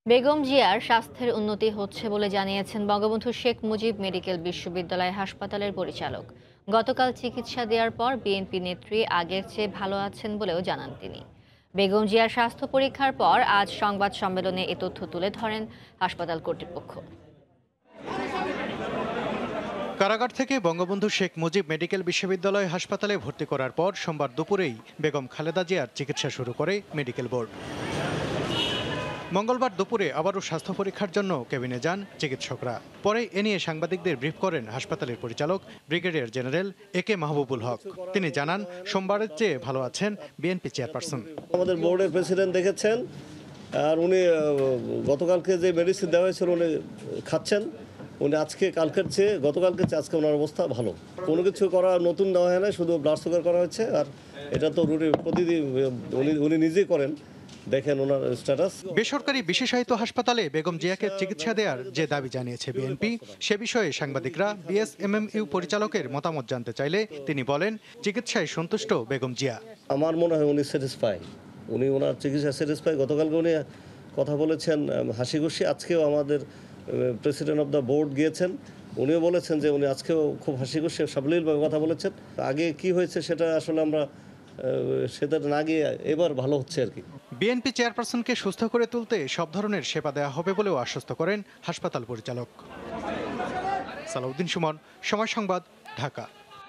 বেগম জিয়ার স্বাস্থ্যের উন্নতি হচ্ছে বলে জানিয়েছেন বঙ্গবন্ধু শেখ মুজিব মেডিকেল বিশ্ববিদ্যালয় হাসপাতালের পরিচালক। গতকাল চিকিৎসা দেওয়ার পর বিএনপি নেত্রী আগের চেয়ে ভালো আছেন বলেও জানান তিনি। বেগম জিয়ার স্বাস্থ্য পরীক্ষার পর আজ সংবাদ সম্মেলনে এ তথ্য তুলে ধরেন হাসপাতাল কর্তৃপক্ষ। কারাগার থেকে বঙ্গবন্ধু শেখ মুজিব মেডিকেল বিশ্ববিদ্যালয় হাসপাতালে ভর্তি করার পর সোমবার দুপুরেই বেগম খালেদা জিয়ার চিকিৎসা শুরু করে মেডিকেল বোর্ড। মঙ্গলবার দুপুরে আবারও স্বাস্থ্য পরীক্ষার জন্য কেবিনে যান চিকিৎসকরা। পরে এ নিয়ে সাংবাদিকদের ব্রিফ করেন হাসপাতালের পরিচালক ব্রিগেডিয়ার জেনারেল একে মাহবুবুল হক। তিনি জানান, সোমবারের চেয়ে ভালো আছেন বিএনপি চেয়ারপারসন। আমাদের বোর্ডের প্রেসিডেন্ট দেখেছেন, আর উনি গতকালকে যে মেডিসিন দেওয়া হয়েছিল উনি খাচ্ছেন। উনি আজকে কালকের চেয়ে গতকালকে চেয়ে আজকে ওনার অবস্থা ভালো। কোনো কিছু করা নতুন দেওয়া হয় না, শুধু ব্লাড সুগার করা হচ্ছে। আর এটা তো প্রতিদিন উনি নিজেই করেন, দেখেন ওনার স্ট্যাটাস। বেসরকারি বিশেষায়িত হাসপাতালে বেগম জিয়াকে চিকিৎসা দেওয়ার যে দাবি জানিয়েছে বিএনপি, সে বিষয়ে সাংবাদিকরা বিএসএমএমইউ পরিচালকের মতামত জানতে চাইলে তিনি বলেন, চিকিৎসায় সন্তুষ্ট বেগম জিয়া। আমার মনে হয় উনি স্যাটিসফাই, উনি ওনার চিকিৎসা স্যাটিসফাই। গতকালকে উনি কথা বলেছেন হাসি খুশি। আজকেও আমাদের প্রেসিডেন্ট অফ দ্য বোর্ড গিয়েছেন, উনিও বলেছেন যে উনি আজকেও খুব হাসি খুশি সাবলীলভাবে কথা বলেছেন। আগে কি হয়েছে সেটা আসলে আমরা সেটা না গিয়ে এবার ভালো হচ্ছে আর কি। বিএনপি চেয়ারপারসনকে সুস্থ করে তুলতে সব ধরনের সেবা দেওয়া হবে বলেও আশ্বস্ত করেন হাসপাতাল পরিচালক। সালাউদ্দিন সুমন, সময় সংবাদ, ঢাকা।